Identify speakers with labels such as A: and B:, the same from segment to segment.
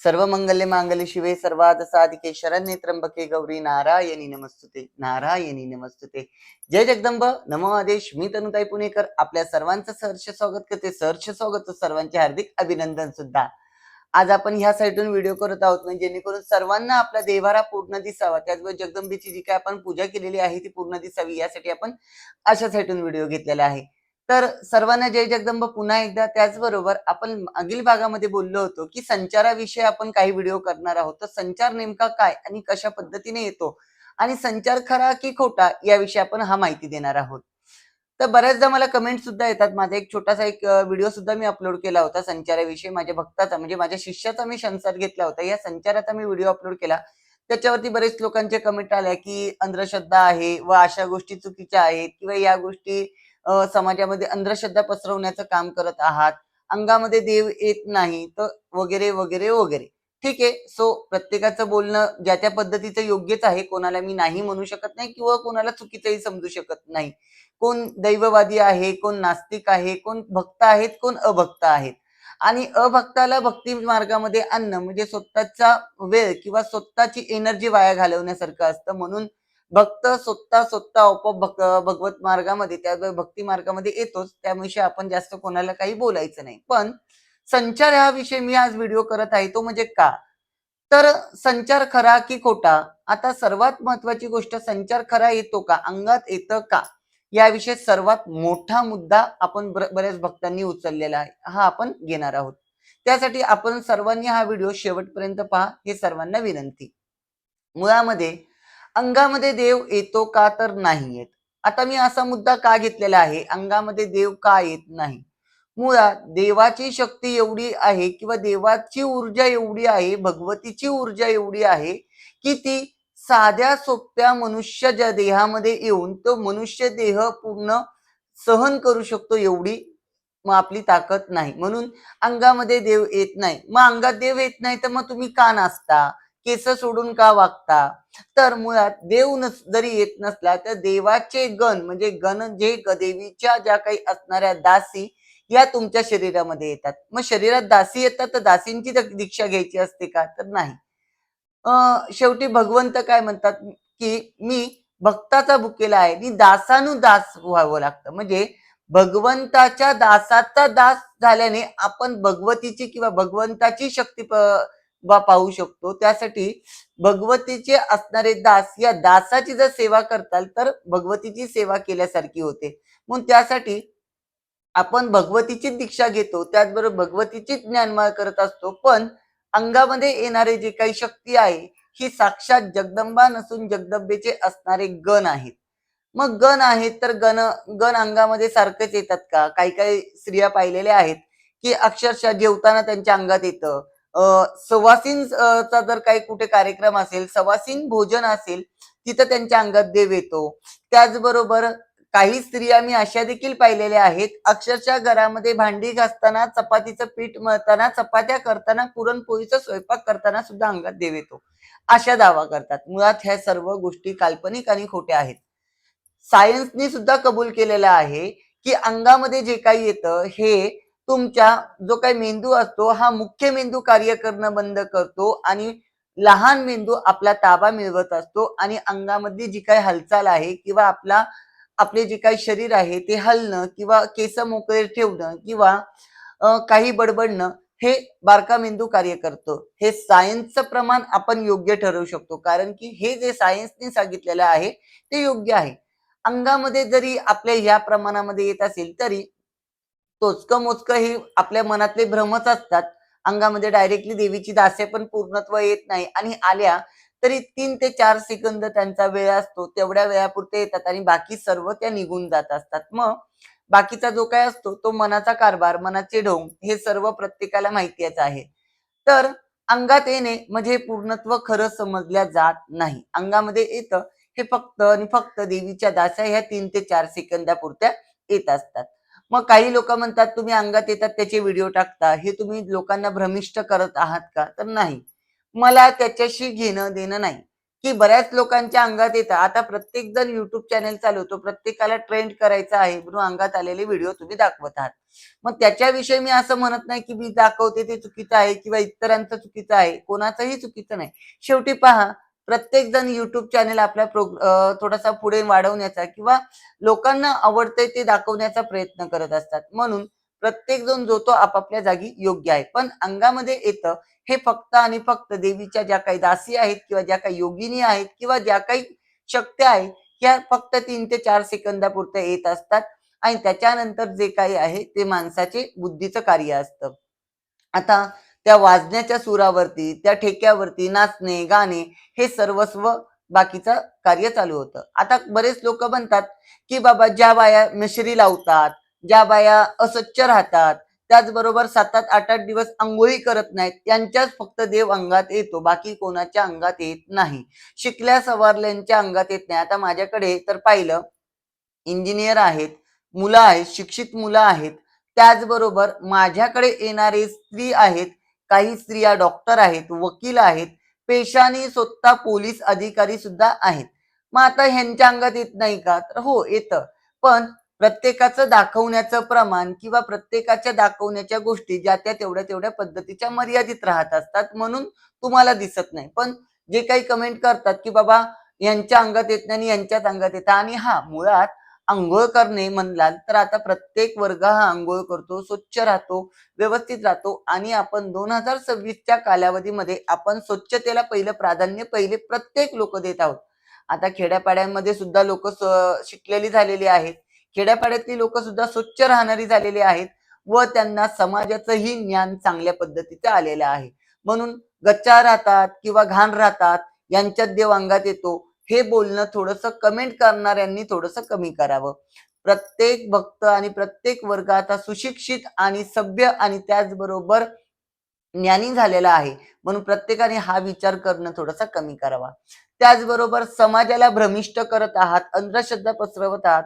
A: सर्व मंगल्य मांगल्य शिवे सर्वाद साधिके शरण्ये त्र्यंबके गौरी नारायणी नमस्तुते नारायणी नमस्तुते। जय जगदंब नमो आदेश। मी तनुताई पुणेकर आपल्या सर्वांचं सहर्ष स्वागत करते। सहर्ष स्वागत सर्वांचे हार्दिक अभिनंदन सुद्धा। आज आपण ह्या साईडून व्हिडिओ करत आहोत म्हणजे जेणेकरून सर्वांना आपला देवारा पूर्ण दिसावा, त्याचबरोबर जगदंबेची जी काय आपण पूजा केलेली आहे ती पूर्ण दिसावी यासाठी आपण अशा साईडून व्हिडिओ घेतलेला आहे। तर सर्वांना जय जगदंब पुन्हा एकदा। त्याचबरोबर आपण मागील भागामध्ये बोललो होतो की संचाराविषयी आपण काही व्हिडिओ करणार आहोत। तर संचार नेमका काय आणि कशा पद्धतीने येतो आणि संचार खरा की खोटा याविषयी आपण हा माहिती देणार आहोत। तर बऱ्याचदा मला कमेंट सुद्धा येतात। माझा एक छोटासा व्हिडिओ सुद्धा मी अपलोड केला होता संचाराविषयी। माझ्या भक्ताचा म्हणजे माझ्या शिष्याचा मी संचार घेतला होता, या संचाराचा मी व्हिडिओ अपलोड केला। त्याच्यावरती बरेच लोकांचे कमेंट आल्या की अंधश्रद्धा आहे व अशा गोष्टी चुकीच्या आहेत किंवा या गोष्टी समाजामध्ये अंधश्रद्धा पसरवण्याचं काम करत आहात, अंगामध्ये देव येत नाही तर वगैरे वगैरे वगैरे। ठीक आहे, सो प्रत्येकाचं बोलणं ज्या त्या पद्धतीचं योग्यच आहे, कोणाला मी नाही म्हणू शकत नाही किंवा कोणाला चुकीचंही समजू शकत नाही। कोण दैववादी आहे, कोण नास्तिक आहे, कोण भक्त आहेत, कोण अभक्त आहेत। आणि अभक्ताला भक्ती मार्गामध्ये आणणं म्हणजे स्वतःचा वेळ किंवा स्वतःची एनर्जी वाया घालवण्यासारखं असतं। म्हणून भक्त स्वतः स्वतः आपोआप भगवत मार्गामध्ये त्याचबरोबर भक्ती मार्गामध्ये येतोच, त्यामुळे आपण जास्त कोणाला काही बोलायचं नाही। पण संचार हा विषय मी आज व्हिडिओ करत आहे तो म्हणजे का, तर संचार खरा की खोटा। आता सर्वात महत्वाची गोष्ट, संचार खरा येतो का, अंगात येतं का, याविषयी सर्वात मोठा मुद्दा आपण बऱ्याच भक्तांनी उचललेला आहे, हा आपण घेणार आहोत। त्यासाठी आपण सर्वांनी हा व्हिडिओ शेवटपर्यंत पहा, हे सर्वांना विनंती। मुळामध्ये अंगामध्ये देव येतो का तर नाही येत। आता मी असा मुद्दा का घेतलेला आहे, अंगामध्ये देव का येत नाही। मुळात देवाची शक्ती एवढी आहे किंवा देवाची ऊर्जा एवढी आहे, भगवतीची ऊर्जा एवढी आहे की ती साध्या सोप्या मनुष्य ज्या देहामध्ये येऊन तो मनुष्य देह पूर्ण सहन करू शकतो एवढी मग आपली ताकद नाही। म्हणून अंगामध्ये देव येत नाही। मग अंगात देव येत नाही तर मग तुम्ही का नाचता, केस सोडून का वागता। तर मुळात देव जरी येत नसला तर देवाचे गण म्हणजे गण जे देवीच्या ज्या काही असणाऱ्या दासी या तुमच्या शरीरामध्ये येतात। मग शरीरात दासी येतात तर दासींची दीक्षा घ्यायची असते का, तर नाही। शेवटी भगवंत काय म्हणतात की मी भक्ताचा भुकेला आहे, मी दासानुदास व्हावं लागतं। म्हणजे भगवंताच्या दासाचा दास झाल्याने आपण भगवतीची किंवा भगवंताची शक्ती पाहू शकतो। त्यासाठी भगवतीचे असणारे दास या दासाची जर सेवा करताल तर भगवतीची सेवा केल्यासारखी होते। म्हणून त्यासाठी आपण भगवतीची दीक्षा घेतो, त्याचबरोबर भगवतीची ज्ञानमाळ करत असतो। पण अंगामध्ये येणारे जे काही शक्ती आहे ही साक्षात जगदंबा नसून जगदंबेचे असणारे गण आहेत। मग गण आहेत तर गण गण अंगामध्ये सारखेच येतात का। काही काही स्त्रिया पाहिलेल्या आहेत की अक्षरशः जेवताना त्यांच्या अंगात येतं। सवासींचा जर काही कुठे कार्यक्रम असेल, सवासीन भोजन असेल, तिथं त्यांच्या अंगात देव येतो। त्याचबरोबर काही स्त्रिया मी अशा देखील पाहिलेल्या आहेत, अक्षरशः घरामध्ये भांडी घासताना, चपातीचं पीठ मळताना, चपात्या करताना, पुरणपोळीचा स्वयंपाक करताना सुद्धा अंगात देव येतो, अशा दावा करतात। मुळात ह्या सर्व गोष्टी काल्पनिक आणि खोट्या आहेत। सायन्सनी सुद्धा कबूल केलेलं आहे की अंगामध्ये जे काही येतं हे तुमच्या जो काही मेंदू असतो हा मुख्य मेंदू कार्य करणं बंद करतो आणि लहान मेंदू आपला ताबा मिळवत असतो। आणि अंगामध्ये जी काही हालचाल आहे किंवा आपले जे काही शरीर आहे ते हलणं किंवा केस मोकळे ठेवणं किंवा काही बडबडणं हे बारका मेंदू कार्य करतो। हे सायन्सचं प्रमाण आपण योग्य ठरवू शकतो, कारण की हे जे सायन्सने सांगितलेलं आहे ते योग्य आहे। अंगामध्ये जरी आपल्या या प्रमाणामध्ये येत असेल तरी तोचकं मोजकं हे आपल्या मनातले भ्रमच असतात। अंगामध्ये डायरेक्टली देवीची दासे पण पूर्णत्व येत नाही आणि आल्या तरी 3 ते 4 सेकंद त्यांचा वेळ असतो, तेवढ्या वेळापुरते येतात आणि बाकी सर्व त्या निघून जात असतात। मग बाकीचा जो काय असतो तो मनाचा कारभार, मनाचे ढोंग हे सर्व प्रत्येकाला माहितीच आहे। तर अंगात येणे म्हणजे पूर्णत्व खरं समजल्या जात नाही। अंगामध्ये येतं हे फक्त आणि फक्त देवीच्या दास्या ह्या 3 ते 4 सेकंदापुरत्या येत असतात। मग काही लोक म्हणतात तुम्ही अंगात येतात त्याचे व्हिडिओ टाकता, हे तुम्ही लोकांना भ्रमिष्ट करत आहात का, तर नाही, मला त्याच्याशी घेणं देणं नाही। की बऱ्याच लोकांच्या अंगात येतं. आता प्रत्येक जण युट्यूब चॅनल चालवतो, प्रत्येकाला ट्रेंड करायचं आहे म्हणून अंगात आलेले व्हिडिओ तुम्ही दाखवत आहात. मग त्याच्याविषयी मी असं म्हणत नाही की मी दाखवते ते चुकीचं आहे किंवा इतरांचं चुकीचं आहे, कोणाचंही चुकीचं नाही. शेवटी पहा, प्रत्येक जण युट्यूब चॅनल आपल्या थोडासा पुढे वाढवण्याचा किंवा लोकांना आवडतंय ते दाखवण्याचा प्रयत्न करत असतात. म्हणून प्रत्येक जण जो तो आपापल्या जागी योग्य आहे. पण अंगामध्ये येतं हे फक्त आणि फक्त देवीच्या ज्या काही दासी आहेत किंवा ज्या काही योगिनी आहेत किंवा ज्या काही शक्त्या आहेत, ह्या फक्त 3 ते 4 सेकंदापुरत्या येत असतात आणि त्याच्यानंतर जे काही आहे ते माणसाचे बुद्धीचं कार्य असतं. आता त्या वाजण्याच्या सुरावरती, त्या ठेक्यावरती नाचणे, गाणे हे सर्वस्व बाकीचं कार्य चालू होतं. आता बरेच लोक म्हणतात, की बाबा ज्या बाया मिश्री लावतात, ज्या बाया अस्वच्छ राहतात, त्याचबरोबर 7-7, 8-8 दिवस अंघोळी करत नाहीत, त्यांच्याच फक्त देव अंगात येतो, बाकी कोणाच्या अंगात येत नाही. शिकल्या सवारल्यांच्या अंगात येत नाही. आता माझ्याकडे तर पाहिलं, इंजिनियर आहेत, मुलं आहेत, शिक्षित मुलं आहेत. त्याचबरोबर माझ्याकडे येणारे स्त्री आहेत, काही स्त्रिया डॉक्टर आहेत, वकील आहेत, पेशाने स्वतः पोलीस अधिकारी सुद्धा आहेत. मग आता ह्यांच्या अंगात येत नाही का? तर हो, येतं. पण प्रत्येकाचं दाखवण्याचं प्रमाण किंवा प्रत्येकाच्या दाखवण्याच्या गोष्टी ज्या त्या तेवढ्या तेवढ्या पद्धतीच्या मर्यादित राहत असतात, म्हणून तुम्हाला दिसत नाही. पण जे काही कमेंट करतात, की बाबा यांच्या अंगात येत नाही आणि यांच्याच अंगात येतं, आणि हा मुळात अंघोळ करणे म्हणलात तर आता प्रत्येक वर्ग हा अंघोळ करतो, स्वच्छ राहतो, व्यवस्थित राहतो, आणि आपण 2026च्या कालावधीमध्ये आपण स्वच्छतेला पहिलं प्राधान्य पहिले प्रत्येक लोक देत आहोत. आता खेड्यापाड्यांमध्ये सुद्धा लोक शिकलेली झालेली आहेत, खेड्यापाड्यातली लोक सुद्धा स्वच्छ राहणारी झालेली आहेत व त्यांना समाजाचंही ज्ञान चांगल्या पद्धतीचं आलेलं आहे. म्हणून गच्चा राहतात किंवा घाण राहतात यांच्यात देव अंगात येतो हे बोलणं थोडंसं कमेंट करणाऱ्यांनी थोडंसं कमी करावं. प्रत्येक भक्त आणि प्रत्येक वर्ग आता सुशिक्षित आणि सभ्य आणि त्याचबरोबर ज्ञानी झालेला आहे, म्हणून प्रत्येकाने हा विचार करणं थोडासा कमी करावा. त्याचबरोबर समाजाला भ्रमिष्ट करत आहात, अंधश्रद्धा पसरवत आहात.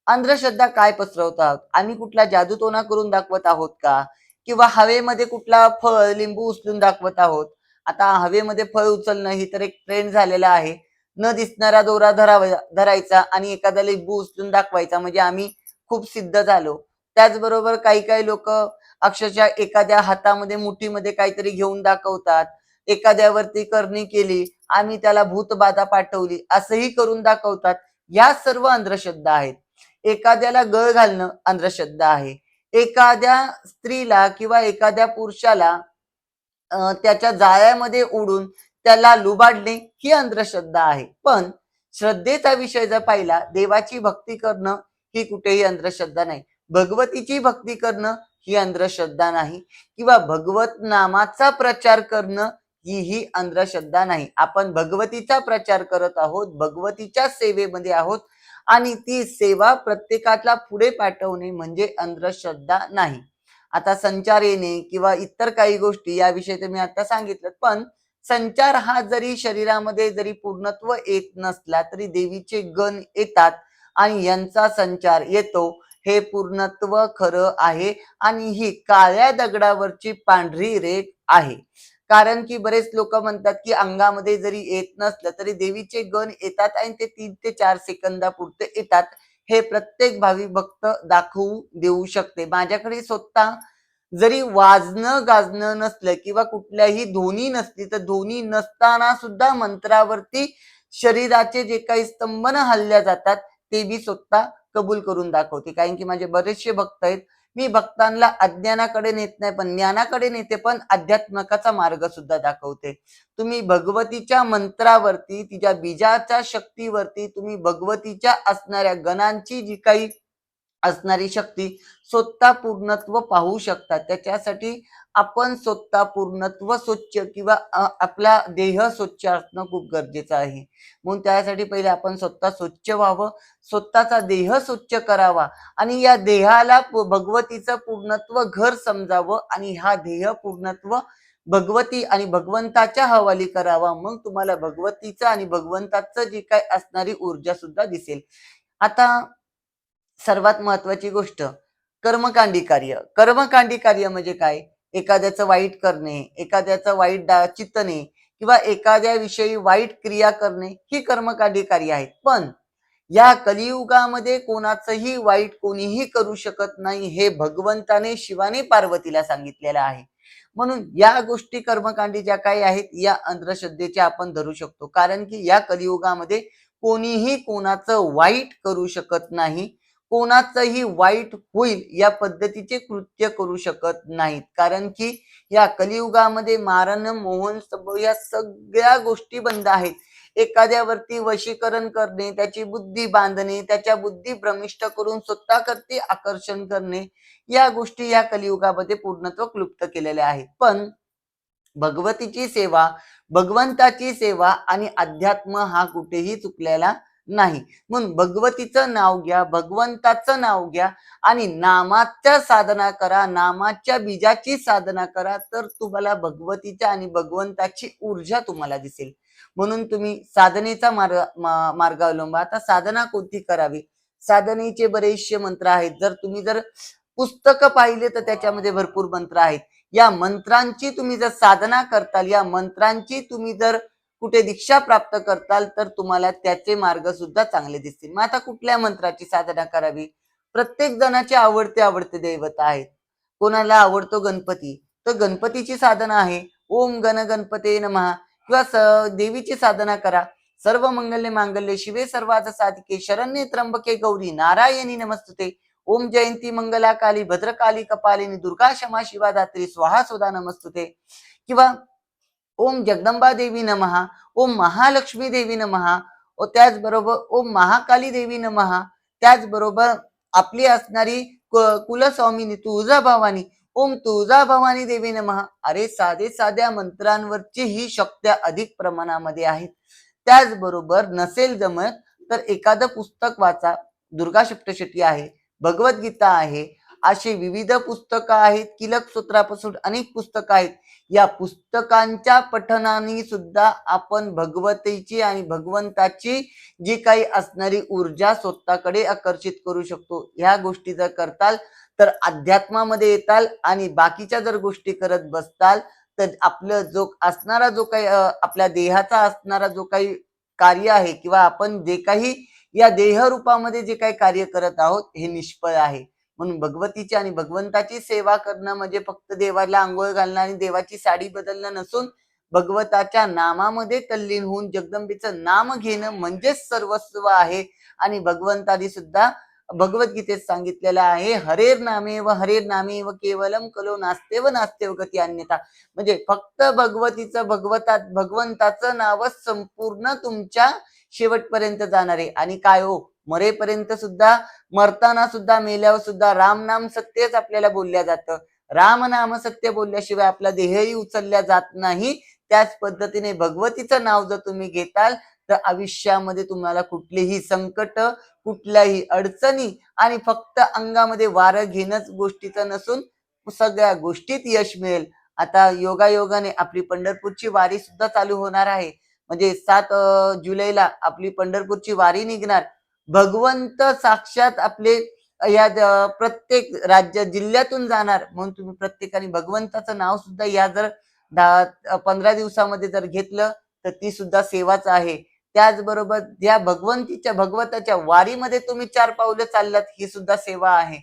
A: अंधश्रद्धा काय पसरवत आहोत? आम्ही कुठला जादूटोणा करून दाखवत आहोत का? किंवा हवेमध्ये कुठला फळ, लिंबू उचलून दाखवत आहोत? आता हवेमध्ये फळ उचलणं ही तर एक ट्रेंड झालेला आहे. न दिसणारा दोरा धरायचा आणि एखादा लिंबू उचलून दाखवायचा म्हणजे आम्ही खूप सिद्ध झालो. त्याचबरोबर काही काही लोक अक्षरशः एखाद्या हातामध्ये मुठीमध्ये काहीतरी घेऊन दाखवतात, एखाद्यावरती करणी केली, आम्ही त्याला भूतबाधा पाठवली असंही करून दाखवतात. या सर्व अंधश्रद्धा आहेत. एखाद्याला गळ घालणं अंधश्रद्धा आहे. एखाद्या स्त्रीला किंवा एखाद्या पुरुषाला त्याच्या जाळ्यामध्ये उडून त्याला लुबाडणे ही अंधश्रद्धा आहे. पण श्रद्धेचा विषय जर पाहिला, देवाची भक्ती करणं ही कुठेही अंधश्रद्धा नाही. भगवतीची भक्ती करणं ही अंधश्रद्धा नाही किंवा भगवत नामाचा प्रचार करणं ही अंधश्रद्धा नाही. आपण भगवतीचा प्रचार करत आहोत, भगवतीच्या सेवेमध्ये आहोत आणि ती सेवा प्रत्येकाला पुढे पाठवणे म्हणजे अंधश्रद्धा नाही. आता संचार येणे किंवा इतर काही गोष्टी याविषयी तर मी आता सांगितलं, पण संचार हा जरी शरीरामध्ये जरी पूर्णत्व येत नसला तरी देवीचे गण येतात आणि यांचा संचार येतो, हे पूर्णत्व खरं आहे आणि ही काळ्या दगडावरची पांढरी रेख आहे. कारण की बरेच लोक म्हणतात की अंगामध्ये जरी येत नसलं तरी देवीचे गण येतात आणि ते 3 ते 4 सेकंदापुरते येतात. हे प्रत्येक भाविक भक्त दाखवू देऊ शकते. माझ्याकडे स्वतः जरी वाजणं गाजणं नसलं किंवा कुठल्याही ध्वनी नसली तर ध्वनी नसताना सुद्धा मंत्रावरती शरीराचे जे काही स्तंभन हल्ल्या जातात ते मी स्वतः कबूल करून दाखवते. कारण की माझे बरेचसे भक्त आहेत. मी भक्तांना अज्ञानाकडे नेत नाही पण ज्ञानाकडे नेते, पण अध्यात्मकाचा मार्ग सुद्धा दाखवते. तुम्ही भगवतीच्या मंत्रावरती, तिच्या बीजाच्या शक्तीवरती, तुम्ही भगवतीच्या असणाऱ्या गणांची जी काही असणारी शक्ती स्वतः पूर्णत्व पाहू शकतात. त्याच्यासाठी आपण स्वतः पूर्णत्व स्वच्छ किंवा आपला देह स्वच्छ असणं खूप गरजेचं आहे. म्हणून त्यासाठी पहिले आपण स्वतः स्वच्छ व्हावं, स्वतःचा देह स्वच्छ करावा आणि या देहाला भगवतीचं पूर्णत्व घर समजावं आणि हा देह पूर्णत्व भगवती आणि भगवंताच्या हवाली करावा. मग तुम्हाला भगवतीचं आणि भगवंताचं जी काय असणारी ऊर्जा सुद्धा दिसेल. आता सर्वात महत्वाची गोष्ट, कर्मकांडी कार्य. कर्मकांडी कार्य म्हणजे काय? एखाद्याचं वाईट करणे, एखाद्याचं वाईट चित्तणे किंवा एखाद्या विषयी वाईट क्रिया करणे ही कर्मकांडी कार्य आहेत. पण या कलियुगामध्ये कोणाचंही वाईट कोणीही करू शकत नाही हे भगवंताने शिवाने पार्वतीला सांगितलेलं आहे. म्हणून या गोष्टी कर्मकांडी ज्या काही आहेत या अंधश्रद्धेच्या आपण धरू शकतो. कारण की या कलियुगामध्ये कोणीही कोणाचं वाईट करू शकत नाही. कोणाचंही वाईट होईल या पद्धतीचे कृत्य करू शकत नाहीत. कारण की या कलियुगामध्ये मारण, मोहन, या सगळ्या गोष्टी बंद आहेत. एखाद्यावरती वशीकरण करणे, त्याची बुद्धी बांधणे, त्याच्या बुद्धी भ्रमिष्ट करून स्वतःकडे आकर्षण करणे, या गोष्टी या कलियुगामध्ये पूर्णत्व क्लुप्त केलेल्या आहेत. पण भगवतीची सेवा, भगवंताची सेवा आणि अध्यात्म हा कुठेही चुकलेला नाही. म्हणून भगवतीचं नाव घ्या, भगवंताचं नाव घ्या आणि नामाच्या साधना करा, नामाच्या बीजाची साधना करा, तर तुम्हाला भगवतीच्या आणि भगवंताची ऊर्जा तुम्हाला दिसेल. म्हणून तुम्ही साधनेचा मार्ग अवलंबा. आता साधना कोणती करावी? साधनेचे बरेचसे मंत्र आहेत. जर पुस्तकं पाहिले तर त्याच्यामध्ये भरपूर मंत्र आहेत. या मंत्रांची तुम्ही जर साधना करताल, या मंत्रांची तुम्ही जर कुठे दीक्षा प्राप्त करताल तर तुम्हाला त्याचे मार्ग सुद्धा चांगले दिसतील. मग आता कुठल्या मंत्राची साधना करावी? प्रत्येक जणाचे आवडते दैवत आहेत. कोणाला आवडतो गणपती, तर गणपतीची साधना आहे. ओम गण गणपते नमः किंवा देवीची साधना करा. सर्व मंगल्ये मांगल्ये शिवे सर्वार्थ साधिके शरण्ये त्र्यंबके गौरी नारायणी नमस्तुते. ओम जयंती मंगला काली भद्रकाली कपालिनी दुर्गा क्षमा शिवा धात्री स्वाहा स्वदा नमस्तुते. किंवा ओम जगदंबा देवी नमः, ओम महालक्ष्मी देवी नमः, त्याचबरोबर ओम महाकाली देवी नमः, त्याचबरोबर आपली असणारी कुलस्वामिनी तुळजा भवानी, ओम तुळजा भवानी देवी नमः. अरे साध्या मंत्रांवरची ही शक्ती अधिक प्रमाणामध्ये आहेत. त्याचबरोबर नसेल जमत तर एखादं पुस्तक वाचा. दुर्गा सप्तशती आहे, भगवद्गीता आहे, अशी विविध पुस्तकं आहेत. किलक सूत्रापासून अनेक पुस्तकं आहेत. या पुस्तकांच्या पठनाने सुद्धा आपण भगवतीची आणि भगवंताची जी काही असणारी ऊर्जा स्वतःकडे आकर्षित करू शकतो. ह्या गोष्टी जर करताल तर अध्यात्मामध्ये येताल आणि बाकीच्या जर गोष्टी करत बसताल तर आपलं जो काही आपल्या देहाचा असणारा जो काही कार्य आहे किंवा आपण जे काही या देहरूपामध्ये जे काही कार्य करत आहोत हे निष्फळ आहे. म्हणून भगवतीची आणि भगवंताची सेवा करणं म्हणजे फक्त देवाला आंघोळ घालणं आणि देवाची साडी बदलणं नसून भगवताच्या नामामध्ये तल्लीन होऊन जगदंबेचं नाम घेणं म्हणजेच सर्वस्व आहे. आणि भगवंतानी सुद्धा भगवद्गीतेत सांगितलेलं आहे, हरेर नामे व केवलम कलो नास्ते व गती अन्यथा. म्हणजे फक्त भगवंताचं नावच संपूर्ण तुमच्या शेवटपर्यंत जाणार आहे. आणि काय हो, मरेपर्यंत सुद्धा, मरताना सुद्धा, मेल्यावर सुद्धा राम नाम सत्यच आपल्याला बोलल्या जातं. राम नाम सत्य बोलल्याशिवाय आपला देहही उचलल्या जात नाही. त्याच पद्धतीने भगवतीचं नाव जर तुम्ही घेताल तर आयुष्यामध्ये तुम्हाला कुठलीही संकट, कुठल्याही अडचणी आणि फक्त अंगामध्ये वारं घेणंच गोष्टीचं नसून सगळ्या गोष्टीत यश मिळेल. आता योगायोगाने आपली पंढरपूरची वारी सुद्धा चालू होणार आहे. म्हणजे 7 जुलैला आपली पंढरपूरची वारी निघणार. भगवंत साक्षात आपले या प्रत्येक राज्य जिल्ह्यातून जाणार. म्हणून तुम्ही प्रत्येकाने भगवंताचं नाव सुद्धा या जर 15 दिवसामध्ये जर घेतलं तर ती सुद्धा सेवाच आहे. त्याचबरोबर या भगवताच्या वारीमध्ये तुम्ही 4 पावलं चाललात ही सुद्धा सेवा आहे.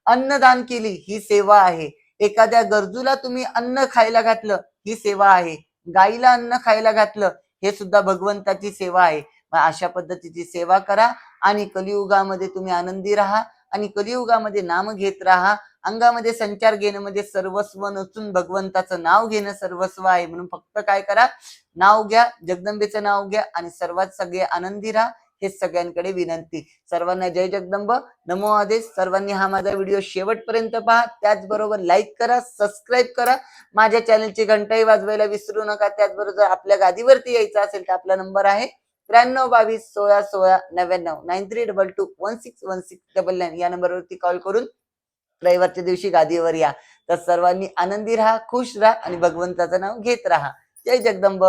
A: अन्नदान केली ही सेवा आहे. एखाद्या गरजूला तुम्ही अन्न खायला घातलं ही सेवा आहे. गाईला अन्न खायला घातलं हे सुद्धा भगवंताची सेवा आहे. अशा पद्धतीची सेवा करा आणि कलियुगामध्ये तुम्ही आनंदी राहा आणि कलियुगामध्ये नाम घेत राहा. अंगामध्ये संचार घेणं म्हणजे सर्वस्व नसून भगवंताचं नाव घेणं सर्वस्व आहे. म्हणून फक्त काय करा, नाव घ्या, जगदंबेचं नाव घ्या आणि सर्वात सगळे आनंदी राहा. हे सगळ्यांकडे विनंती. सर्वांना जय जगदंब, नमो आदेश. सर्वांनी हा माझा व्हिडिओ शेवटपर्यंत पहा. त्याचबरोबर लाईक करा, सबस्क्राईब करा, माझ्या चॅनलची घंटाही वाजवायला विसरू नका. त्याचबरोबर आपल्या गादीवरती यायचं असेल तर आपला नंबर आहे 9322161699 9322161699 या नंबरवरती कॉल करून रविवारच्या दिवशी गादीवर या. तर सर्वांनी आनंदी राहा, खुश राहा आणि भगवंताचं नाव घेत राहा. जय जगदंब.